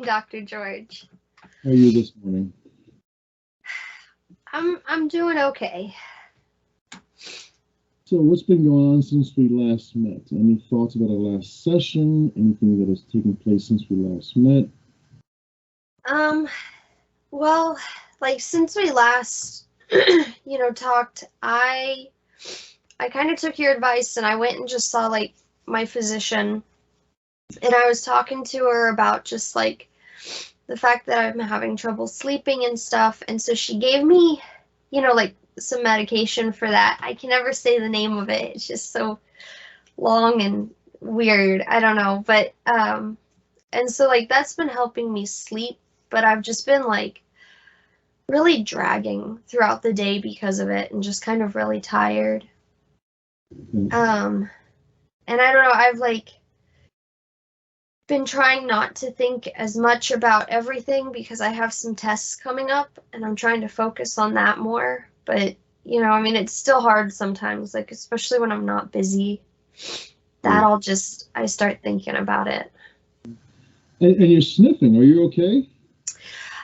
Dr. George. How are you this morning? I'm doing okay. So, what's been going on since we last met? Any thoughts about our last session? Anything that has taken place since we last met? Um, well, like since we last, talked, I kind of took your advice and I went and just saw like my physician, and I was talking to her about just like the fact that I'm having trouble sleeping and stuff, and so she gave me, like some medication for that. I can never say the name of it. It's just so long and weird. I don't know, but and so like that's been helping me sleep, but I've just been like really dragging throughout the day because of it and just kind of really tired. And I don't know, I've like been trying not to think as much about everything because I have some tests coming up and I'm trying to focus on that more. But, I mean, it's still hard sometimes, like, especially when I'm not busy. I start thinking about it. And you're sniffing. Are you okay?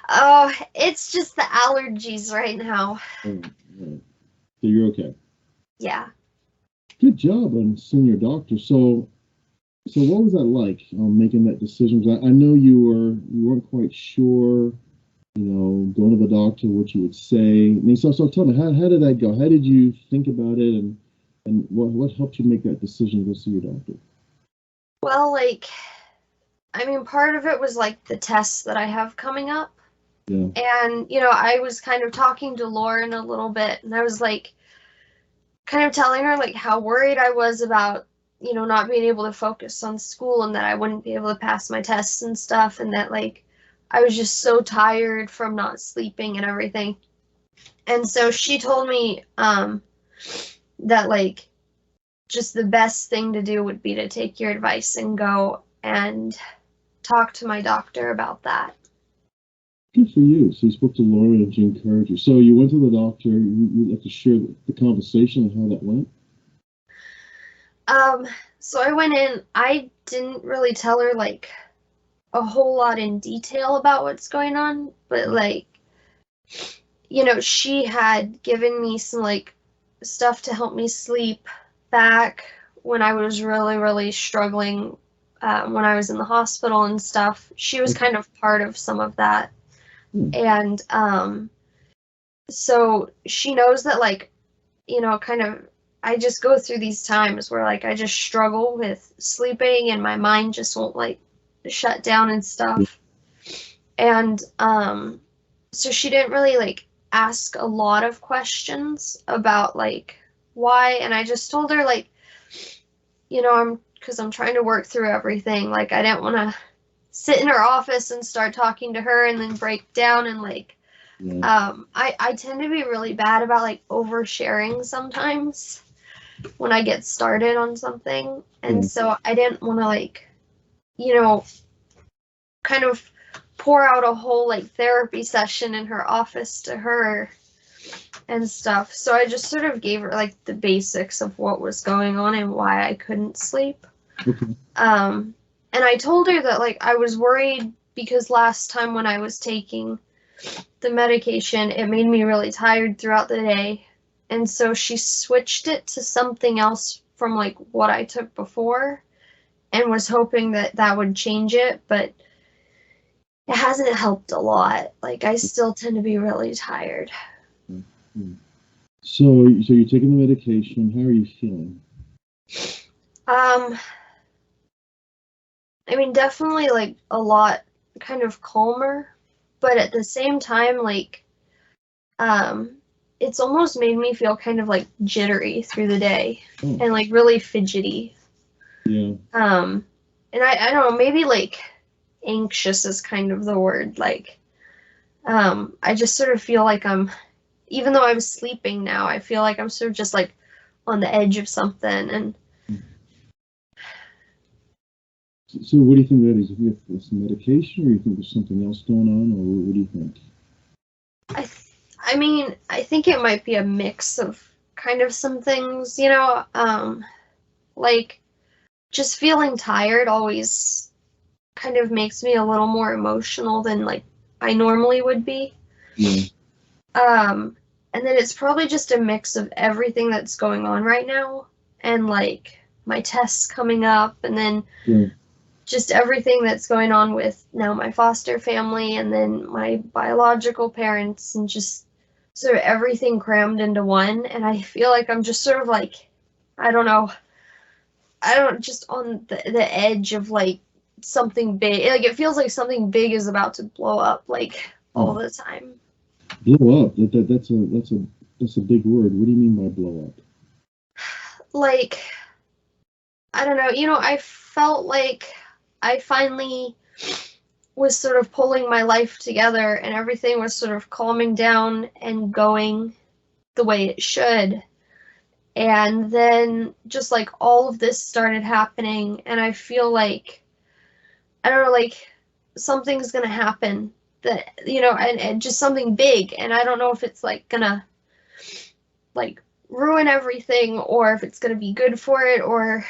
Oh, it's just the allergies right now. Oh, right. So you're okay. Yeah. Good job on seeing your doctor. So what was that like, making that decision? 'Cause I know you weren't quite sure, going to the doctor, what you would say. I mean, so tell me, how did that go? How did you think about it, and what helped you make that decision to go see your doctor? Well, like, I mean, part of it was like the tests that I have coming up. Yeah. And, I was kind of talking to Lauren a little bit, and I was like, kind of telling her like how worried I was about, not being able to focus on school and that I wouldn't be able to pass my tests and stuff, and that like I was just so tired from not sleeping and everything. And so she told me that like just the best thing to do would be to take your advice and go and talk to my doctor about that. Good for you. So you spoke to Lauren and she encouraged you. So you went to the doctor. You'd like to share the conversation and how that went? So I went in. I didn't really tell her like a whole lot in detail about what's going on, but like, she had given me some like stuff to help me sleep back when I was really, really struggling when I was in the hospital and stuff. She was kind of part of some of that. And so she knows that like, kind of I just go through these times where like I just struggle with sleeping and my mind just won't like shut down and stuff. And so she didn't really like ask a lot of questions about like why, and I just told her like, because I'm trying to work through everything. Like I didn't want to sit in her office and start talking to her and then break down and like I tend to be really bad about like oversharing sometimes when I get started on something. And so I didn't want to like, kind of pour out a whole like therapy session in her office to her and stuff. So I just sort of gave her like the basics of what was going on and why I couldn't sleep. And I told her that like I was worried because last time when I was taking the medication, it made me really tired throughout the day. And so she switched it to something else from like what I took before and was hoping that that would change it, but it hasn't helped a lot. Like I still tend to be really tired. So you're taking the medication. How are you feeling? I mean, definitely like a lot kind of calmer, but at the same time, like, it's almost made me feel kind of like jittery through the day and like really fidgety. Yeah. And I don't know, maybe like anxious is kind of the word. Like, I just sort of feel like even though I'm sleeping now, I feel like I'm sort of just like on the edge of something. And so what do you think that is? Do you think it's medication, or you think there's something else going on, or what do you think? I mean, I think it might be a mix of kind of some things, like just feeling tired always kind of makes me a little more emotional than like I normally would be. Yeah. And then it's probably just a mix of everything that's going on right now and like my tests coming up and then Yeah. just everything that's going on with now my foster family and then my biological parents and just sort of everything crammed into one. And I feel like I'm just sort of like, I don't know, just on the edge of like something big. Like it feels like something big is about to blow up like all Oh, the time. blow up. That's a big word. What do you mean by blow up? Like, I don't know, I felt like I finally was sort of pulling my life together and everything was sort of calming down and going the way it should. And then just like all of this started happening, and I feel like, I don't know, like something's gonna happen that, and just something big. And I don't know if it's like gonna like ruin everything or if it's gonna be good for it, or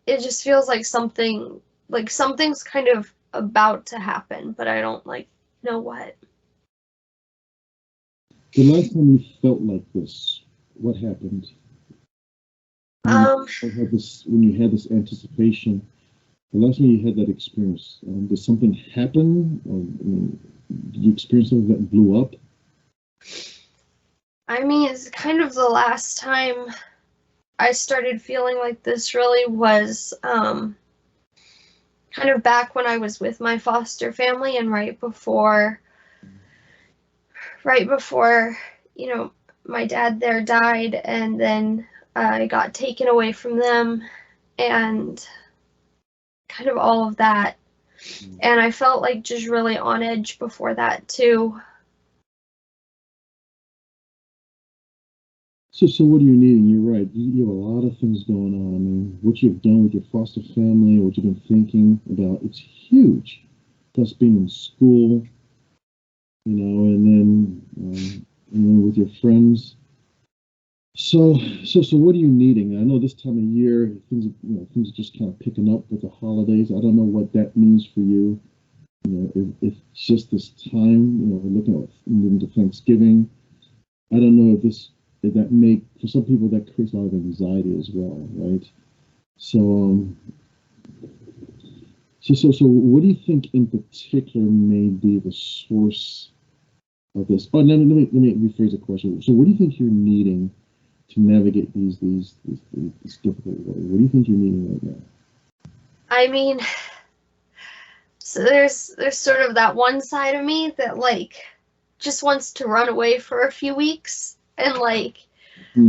it just feels like something's kind of about to happen, but I don't like know what. The last time you felt like this, what happened? When Um, when you had this anticipation, the last time you had that experience, did something happen? Or, did you experience something that blew up? I mean, it's kind of the last time I started feeling like this really was kind of back when I was with my foster family and right before, my dad there died, and then I got taken away from them and kind of all of that. And I felt like just really on edge before that too. So what are you needing? You're right. You have a lot of things going on. I mean, what you've done with your foster family, what you've been thinking about, it's huge. Plus being in school, and then with your friends. So what are you needing? I know this time of year things are just kind of picking up with the holidays. I don't know what that means for you. If it's just this time, we're looking at moving to Thanksgiving. I don't know if that make for some people that creates a lot of anxiety as well, right? So so what do you think in particular may be the source of this? Oh, no, let me rephrase the question. So what do you think you're needing to navigate these difficult waters? What do you think you're needing right now? I mean, so there's sort of that one side of me that like just wants to run away for a few weeks and like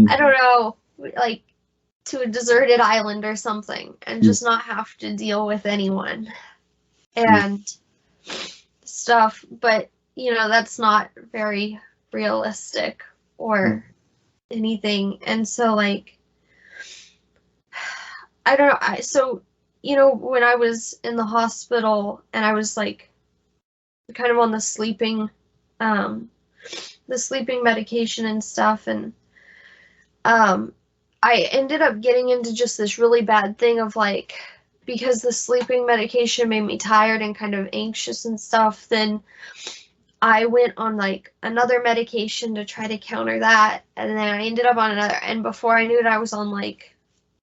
I Mm, don't know, like to a deserted island or something and mm, just not have to deal with anyone yeah, and stuff, but that's not very realistic yeah, or anything. And so like I don't know, when I was in the hospital and I was like kind of on um the sleeping medication and stuff, and um I ended up getting into just this really bad thing of like, because the sleeping medication made me tired and kind of anxious and stuff, then I went on like another medication to try to counter that, and then I ended up on another, and before I knew it I was on like,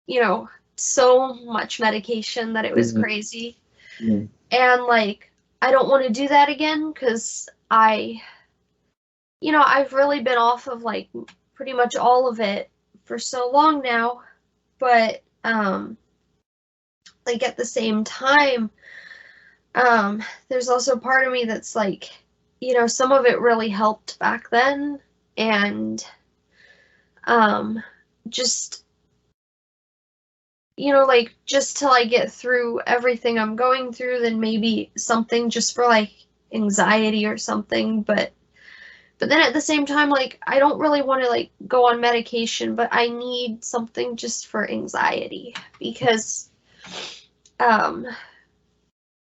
you know, so much medication that it was yeah, crazy. yeah. And like I don't want to do that again because I've really been off of like pretty much all of it for so long now, but like at the same time, there's also part of me that's like, some of it really helped back then, and um just like just till I get through everything I'm going through, then maybe something just for like anxiety or something, but then at the same time, like I don't really want to like go on medication, but I need something just for anxiety because um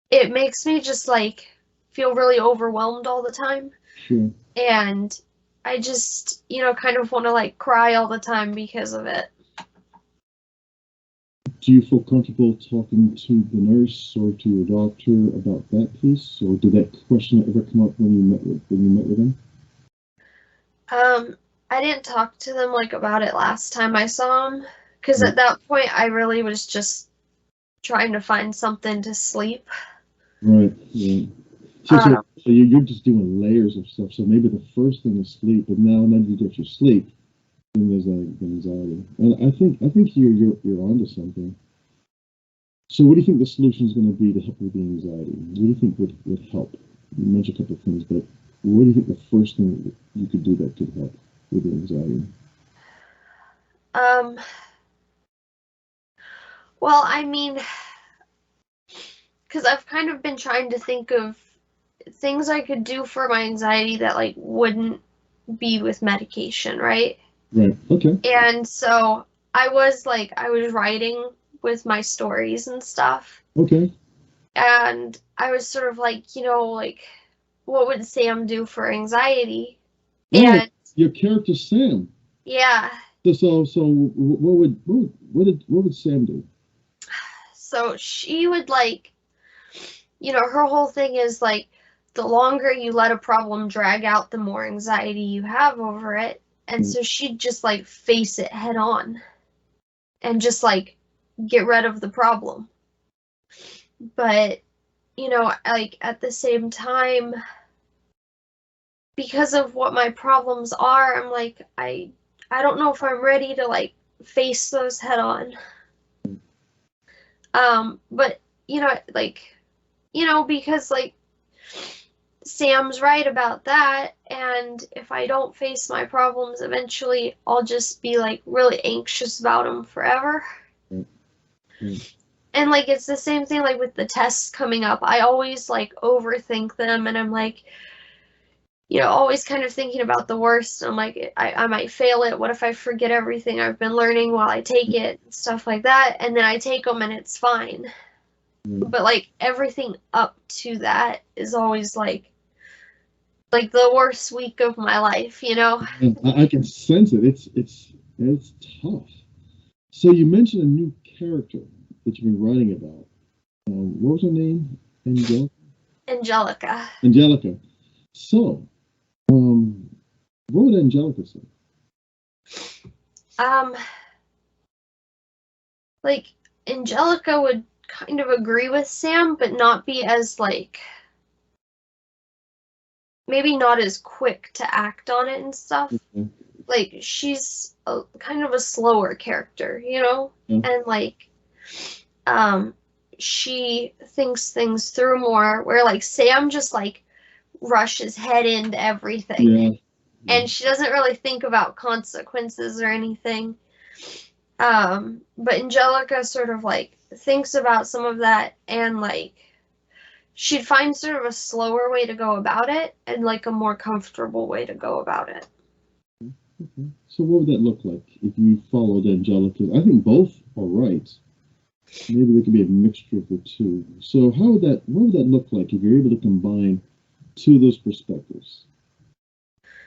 it makes me just like feel really overwhelmed all the time, Sure. and I just, kind of want to like cry all the time because of it. Do you feel comfortable talking to the nurse or to your doctor about that piece, or did that question ever come up when you met with them? I didn't talk to them like about it last time I saw them, because Right, at that point I really was just trying to find something to sleep. right. Right. Um, So you're just doing layers of stuff. So maybe the first thing is sleep, but now that you get your sleep, then there's that anxiety. And I think you're onto something. So what do you think the solution is going to be to help with the anxiety? What do you think would help? You mentioned a couple of things, but what do you think the first thing that you could do that could help with the anxiety? um, well, I mean, because I've kind of been trying to think of things I could do for my anxiety that like wouldn't be with medication, right? Right. Okay. And so I was writing with my stories and stuff, Okay. and I was sort of like, like what would Sam do for anxiety? Oh, And your character Sam. yeah, So what would Sam do? so she would like, her whole thing is like the longer you let a problem drag out, the more anxiety you have over it. And Right. so she'd just like face it head on and just like get rid of the problem. But, like at the same time, because of what my problems are, I'm like, I don't know if I'm ready to like face those head on. But like, because like Sam's right about that, and if I don't face my problems eventually, I'll just be like really anxious about them forever. Right. Right. And like it's the same thing like with the tests coming up. I always like overthink them, and I'm like, always kind of thinking about the worst. I'm like, I might fail it. What if I forget everything I've been learning while I take it? Stuff like that. And then I take them and it's fine. Right. But like everything up to that is always like the worst week of my life. Yeah, I can sense it. It's tough. So you mentioned a new character that you've been writing about. What was her name? Angelica. Angelica. So, what would Angelica say? Um, like Angelica would kind of agree with Sam, but not be as like maybe not as quick to act on it and stuff. Yeah, Like she's kind of a slower character. yeah, And like um she thinks things through more where like Sam just like rushes head into everything yeah, yeah. and she doesn't really think about consequences or anything. But Angelica sort of like thinks about some of that and like she'd find sort of a slower way to go about it and like a more comfortable way to go about it. Okay. So, what would that look like if you followed Angelica? I think both are right. Maybe there could be a mixture of the two. So, what would that look like if you're able to combine two of those perspectives?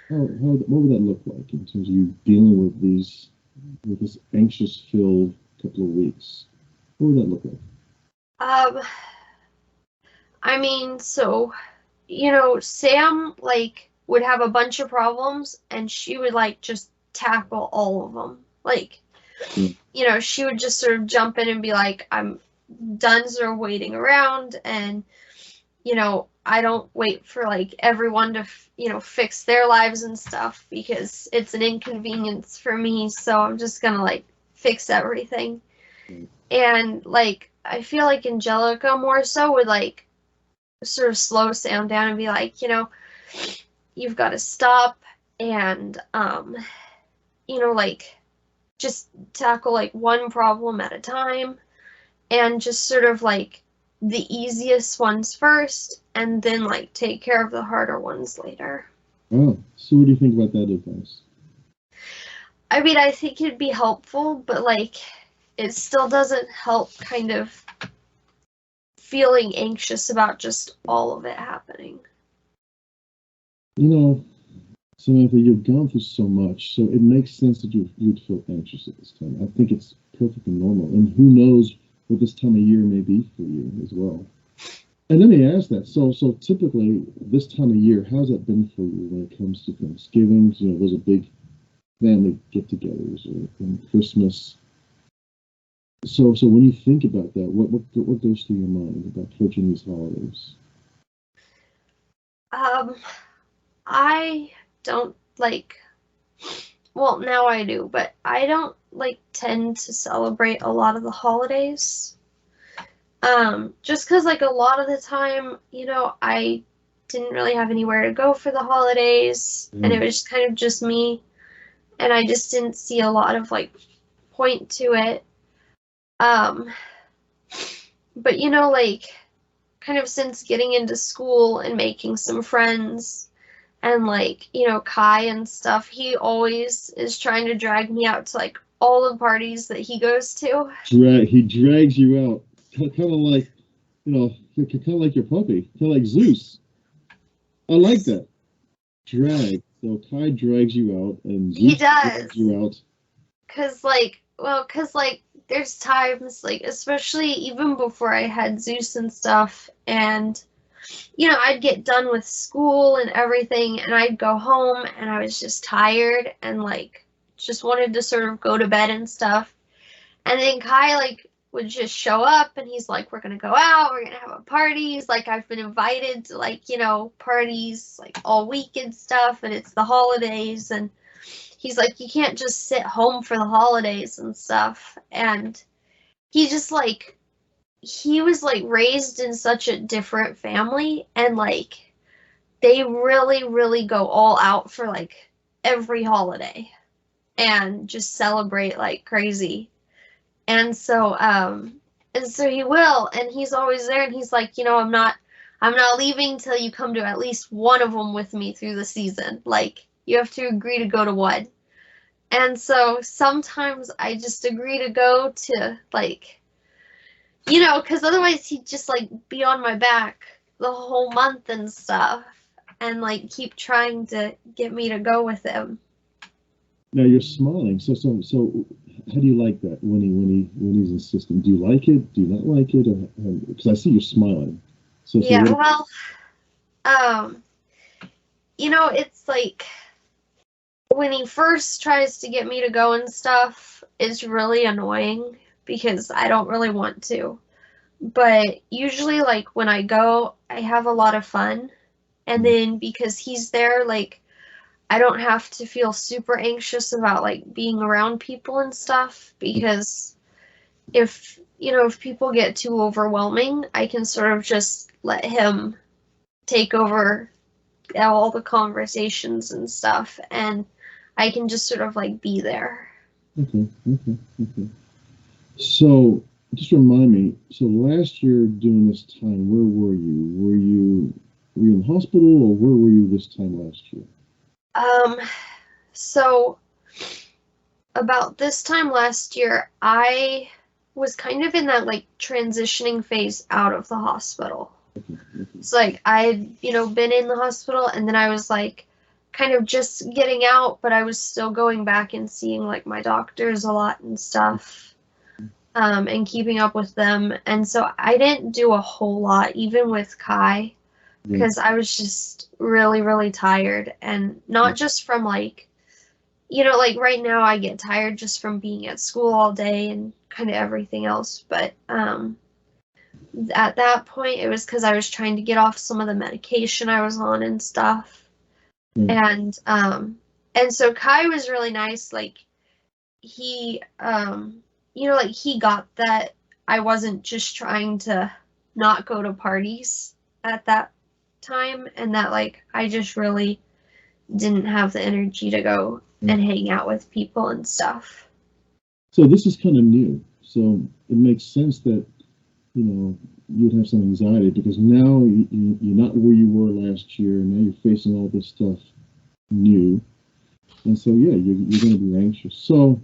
What would that look like in terms of you dealing with this anxious filled couple of weeks? What would that look like? Um, I mean, so, Sam, like, would have a bunch of problems and she would, like, just tackle all of them. Like, Yeah, she would just sort of jump in and be like, I'm done sort of waiting around and, I don't wait for, like, everyone to, fix their lives and stuff because it's an inconvenience for me. So I'm just gonna, like, fix everything. right. And, like, I feel like Angelica more so would, like, sort of slow Sam down and be like, you've got to stop and like just tackle like one problem at a time and just sort of like the easiest ones first and then like take care of the harder ones later. Oh, so what do you think about that advice? I mean, I think it'd be helpful, but like it still doesn't help kind of feeling anxious about just all of it happening. You know, Samantha, you've gone through so much, so it makes sense that you'd feel anxious at this time. I think it's perfectly normal, and who knows what this time of year may be for you as well. And let me ask that. So typically this time of year, how's that been for you when it comes to Thanksgiving? You know, those are big family get-togethers or and Christmas. So when you think about that, what goes through your mind about approaching these holidays? Um, I don't like, well, now I do, but I don't like tend to celebrate a lot of the holidays. Just 'cause like a lot of the time, I didn't really have anywhere to go for the holidays, and it Mm. was just kind of just me, and I just didn't see a lot of like point to it. Um, but like kind of since getting into school and making some friends and like, Kai and stuff, he always is trying to drag me out to like all the parties that he goes to. He drags you out, kind of like kind of like your puppy, kind of like Zeus. I like that. Drag. So Kai drags you out, and He Zeus drags does. you out. 'Cause like there's times like especially even before I had Zeus and stuff and I'd get done with school and everything and I'd go home and I was just tired and like just wanted to sort of go to bed and stuff. And then Kai like would just show up and he's like, we're gonna go out, we're gonna have a party. He's like, I've been invited to like, parties like all week and stuff, and it's the holidays. And he's like, you can't just sit home for the holidays and stuff. And he just like, he was like raised in such a different family and like they really, really go all out for like every holiday and just celebrate like crazy. And so he will, and he's always there, and he's like, I'm not leaving till you come to at least one of them with me through the season. Like, you have to agree to go to one. And so sometimes I just agree to go to, like, because otherwise he'd just, like, be on my back the whole month and stuff, and, like, keep trying to get me to go with him. Now you're smiling. So how do you like that when he's insisting? Do you like it? Do you not like it? Because I see you smiling. So Yeah, what? well, um, it's like when he first tries to get me to go and stuff, it's really annoying because I don't really want to. But usually, like, when I go, I have a lot of fun. And then because he's there, like, I don't have to feel super anxious about, like, being around people and stuff because if people get too overwhelming, I can sort of just let him take over all the conversations and stuff. And I can just sort of, like, be there. Okay. So just remind me. So last year during this time, where were you? Were you in the hospital, or where were you this time last year? Um, so about this time last year, I was kind of in that like transitioning phase out of the hospital. It's like I'd been in the hospital and then I was like kind of just getting out, but I was still going back and seeing like my doctors a lot and stuff, and keeping up with them. And so I didn't do a whole lot, even with Kai, Yeah. because I was just really, really tired. And not just from like like right now I get tired just from being at school all day and kind of everything else. But at that point, it was because I was trying to get off some of the medication I was on and stuff. Yeah. And so Kai was really nice. Like he he got that I wasn't just trying to not go to parties at that time, and that like I just really didn't have the energy to go Yeah. and hang out with people and stuff. So this is kind of new. So it makes sense that you'd have some anxiety because now you're not where you were last year, and now you're facing all this stuff new, and so yeah, you're going to be anxious. So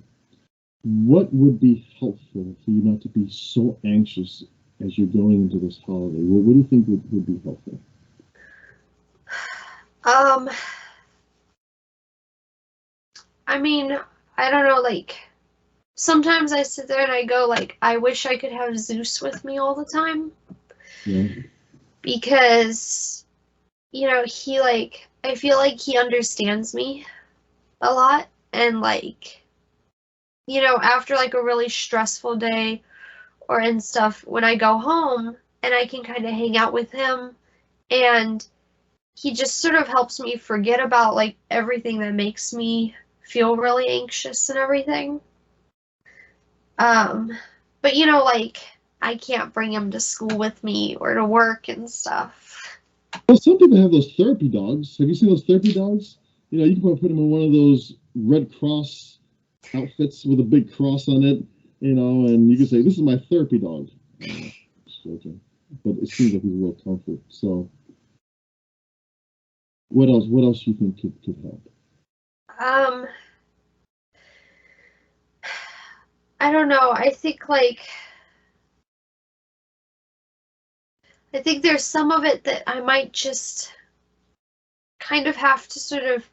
what would be helpful for you not to be so anxious as you're going into this holiday? What do you think would be helpful? Um, I mean, I don't know, like, sometimes I sit there and I go, like, I wish I could have Zeus with me all the time. Yeah. Because, he, like, I feel like he understands me a lot. And, like, after, like, a really stressful day or and stuff, when I go home and I can kind of hang out with him, and he just sort of helps me forget about, like, everything that makes me feel really anxious and everything. Um, but like, I can't bring him to school with me or to work and stuff. Well, some people have those therapy dogs. Have you seen those therapy dogs? You can put them in one of those Red Cross outfits with a big cross on it, and you can say, "This is my therapy dog." Just joking, but it seems like he's a real comfort. So, what else? What else do you think could help? Um, I don't know. I think there's some of it that I might just kind of have to sort of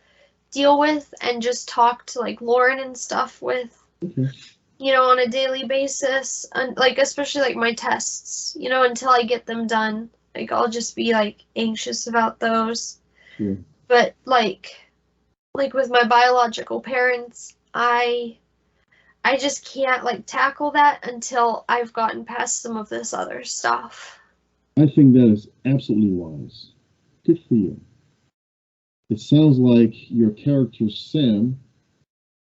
deal with and just talk to, like, Lauren and stuff with, Okay. on a daily basis, and, like, especially, like, my tests, until I get them done. Like, I'll just be, like, anxious about those. Sure. But, like with my biological parents, I just can't, like, tackle that until I've gotten past some of this other stuff. I think that is absolutely wise. Good for you. It sounds like your characters, Sam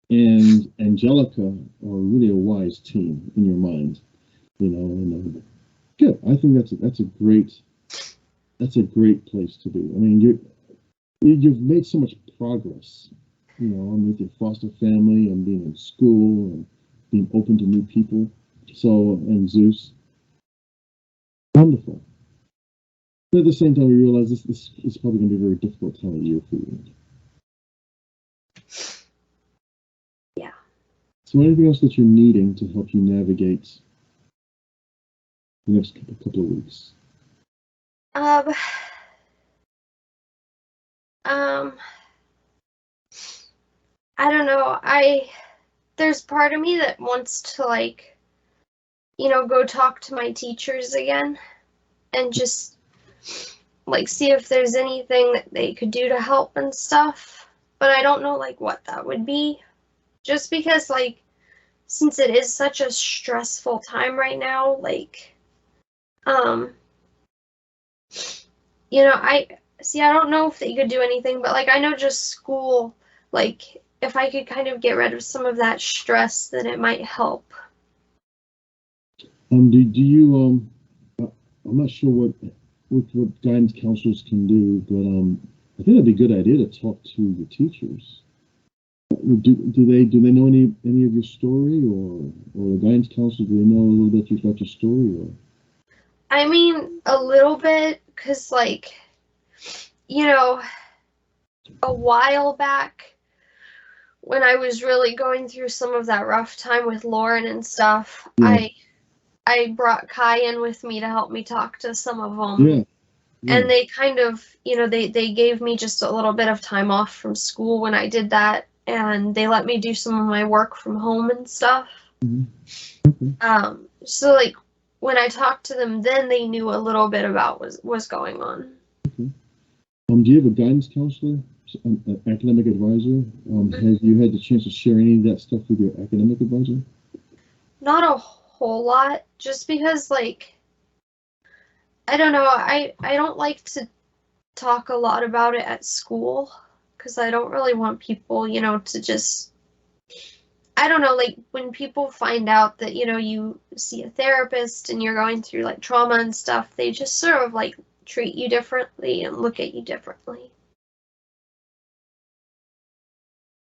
and Angelica, are really a wise team in your mind. And good. I think that's a great place to be. I mean, you've made so much progress, with your foster family and being in school and being open to new people. So, and Zeus, wonderful. But at the same time, we realize this is probably going to be a very difficult time of year for you. Yeah. So, anything else that you're needing to help you navigate the next couple of weeks? Um, um, I don't know. There's part of me that wants to, like, go talk to my teachers again and just, like, see if there's anything that they could do to help and stuff. But I don't know, like, what that would be. Just because, like, since it is such a stressful time right now, like, um, I don't know if they could do anything, but, like, I know just school, like, if I could kind of get rid of some of that stress, then it might help. Do you I'm not sure what guidance counselors can do, but I think that'd be a good idea to talk to your teachers. Do they know any of your story, or the guidance counselors, do they know a little bit about your story, or? I mean, a little bit, because, like, a while back, when I was really going through some of that rough time with Lauren and stuff, Yeah, I brought Kai in with me to help me talk to some of them. yeah, yeah. And they kind of, they gave me just a little bit of time off from school when I did that, and they let me do some of my work from home and stuff. Mhm. Okay. So, like, when I talked to them, then they knew a little bit about what was going on. Okay. Do you have a guidance counselor, an academic advisor? Have you had the chance to share any of that stuff with your academic advisor? Not a whole lot, just because, like, I don't know, I don't like to talk a lot about it at school, because I don't really want people, to just, I don't know, like, when people find out that, you see a therapist and you're going through, like, trauma and stuff, they just sort of, like, treat you differently and look at you differently.